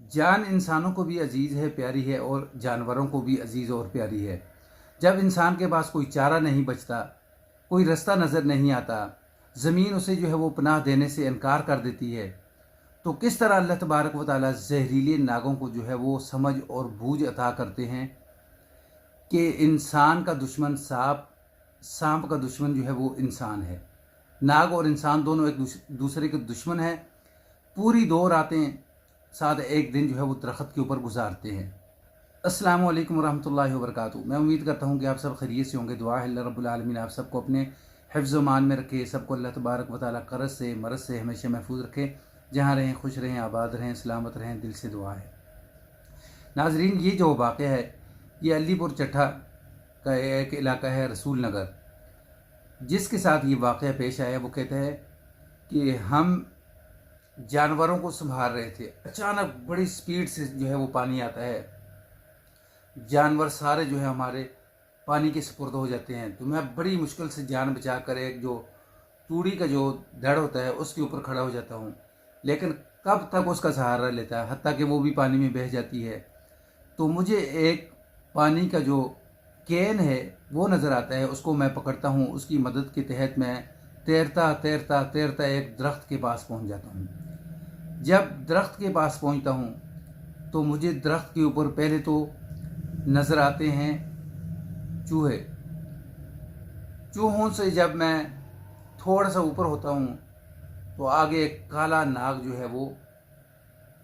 जान इंसानों को भी अजीज़ है, प्यारी है, और जानवरों को भी अजीज़ और प्यारी है। जब इंसान के पास कोई चारा नहीं बचता, कोई रास्ता नज़र नहीं आता, ज़मीन उसे जो है वो पनाह देने से इनकार कर देती है, तो किस तरह अल्लाह तबारक व तआला जहरीले नागों को जो है वो समझ और बूझ अता करते हैं कि इंसान का दुश्मन सांप, सांप का दुश्मन जो है वो इंसान है। नाग और इंसान दोनों एक दूसरे के दुश्मन हैं। पूरी 2 रातें साथ एक दिन जो है वो दरख्त के ऊपर गुजारते हैं। अस्सलामु अलैकुम रहमतुल्लाहि व बरकातुहू। मैं उम्मीद करता हूँ कि आप सब खैरियत से होंगे। दुआ है अल्लाह रब्बुल आलमीन आप सबको अपने हिफ्ज़ व मान में रखे, सबको अल्लाह तबारक व तआला कर्ज़ से मरज़ से हमेशा महफूज रखे। जहाँ रहें खुश रहें, आबाद रहें, सलामत रहें, दिल से दुआ है। नाज़रीन, ये जो वाक़या है ये अलीपुर चट्ठा का एक इलाका है, रसूल नगर। जिसके साथ ये वाक़या पेश आया वो कहता है कि हम जानवरों को संभाल रहे थे, अचानक बड़ी स्पीड से जो है वो पानी आता है, जानवर सारे जो है हमारे पानी के सुपुर्द हो जाते हैं। तो मैं बड़ी मुश्किल से जान बचा कर एक जो तूड़ी का जो धड़ होता है उसके ऊपर खड़ा हो जाता हूँ, लेकिन कब तक उसका सहारा लेता है, हत्ता कि वो भी पानी में बह जाती है। तो मुझे एक पानी का जो कैन है वो नज़र आता है, उसको मैं पकड़ता हूँ। उसकी मदद के तहत मैं तैरता तैरता तैरता एक दरख्त के पास पहुँच जाता हूँ। जब दरख्त के पास पहुँचता हूँ तो मुझे दरख्त के ऊपर पहले तो नज़र आते हैं चूहे। चूहों से जब मैं थोड़ा सा ऊपर होता हूँ तो आगे एक काला नाग जो है वो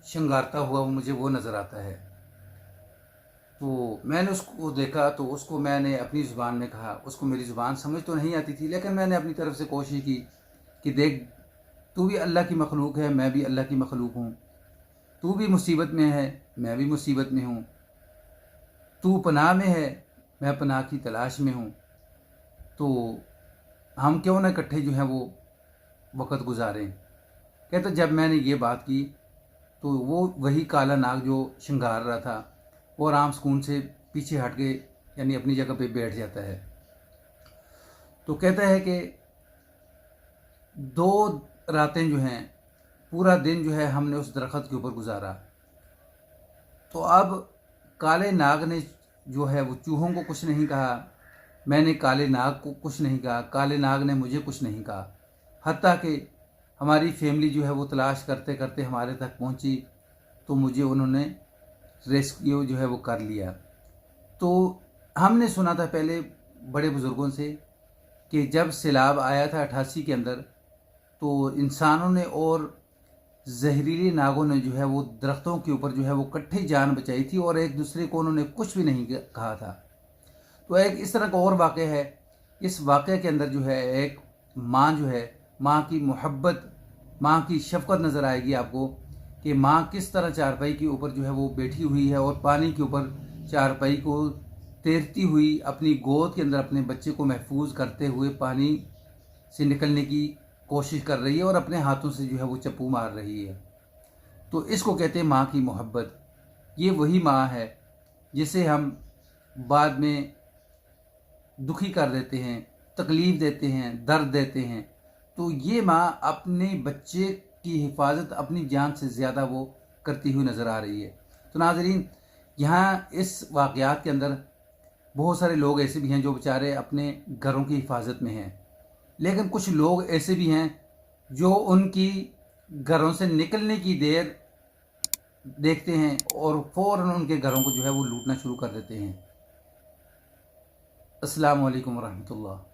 शंगारता हुआ मुझे वो नज़र आता है। तो मैंने उसको देखा तो उसको मैंने अपनी ज़ुबान में कहा। उसको मेरी ज़ुबान समझ तो नहीं आती थी, लेकिन मैंने अपनी तरफ से कोशिश की कि देख, तू भी अल्लाह की मखलूक है, मैं भी अल्लाह की मखलूक हूँ। तू भी मुसीबत में है, मैं भी मुसीबत में हूँ। तू पनाह में है, मैं पनाह की तलाश में हूँ। तो हम क्यों ना इकट्ठे जो है वो वक़्त गुजारें। कहते जब मैंने ये बात की तो वो वही काला नाग जो श्रृंगार रहा था वो आराम सुकून से पीछे हट के यानी अपनी जगह पे बैठ जाता है। तो कहता है कि 2 रातें जो हैं, पूरा दिन जो है हमने उस दरख्त के ऊपर गुजारा। तो अब काले नाग ने जो है वो चूहों को कुछ नहीं कहा, मैंने काले नाग को कुछ नहीं कहा, काले नाग ने मुझे कुछ नहीं कहा। हत्ता कि हमारी फैमिली जो है वो तलाश करते करते हमारे तक पहुंची तो मुझे उन्होंने रेस्क्यू जो है वो कर लिया। तो हमने सुना था पहले बड़े बुज़ुर्गों से कि जब सैलाब आया था 88 के अंदर, तो इंसानों ने और जहरीले नागों ने जो है वो दरख्तों के ऊपर जो है वो इकट्ठी जान बचाई थी और एक दूसरे को उन्होंने कुछ भी नहीं कहा था। तो एक इस तरह का और वाक़या है। इस वाक़े के अंदर जो है एक माँ जो है, माँ की मोहब्बत, माँ की शफ़क़त नज़र आएगी आपको कि माँ किस तरह चारपाई के ऊपर जो है वो बैठी हुई है और पानी के ऊपर चारपाई को तैरती हुई अपनी गोद के अंदर अपने बच्चे को महफूज करते हुए पानी से निकलने की कोशिश कर रही है और अपने हाथों से जो है वो चप्पू मार रही है। तो इसको कहते हैं माँ की मोहब्बत। ये वही माँ है जिसे हम बाद में दुखी कर देते हैं, तकलीफ़ देते हैं, दर्द देते हैं। तो ये माँ अपने बच्चे की हिफाजत अपनी जान से ज़्यादा वो करती हुई नज़र आ रही है। तो नाज़रीन, यहाँ इस वाक़यात के अंदर बहुत सारे लोग ऐसे भी हैं जो बेचारे अपने घरों की हिफाजत में हैं, लेकिन कुछ लोग ऐसे भी हैं जो उनकी घरों से निकलने की देर देखते हैं और फ़ौरन उनके घरों को जो है वो लूटना शुरू कर देते हैं। अस्सलामु अलैकुम वरहमतुल्लाह।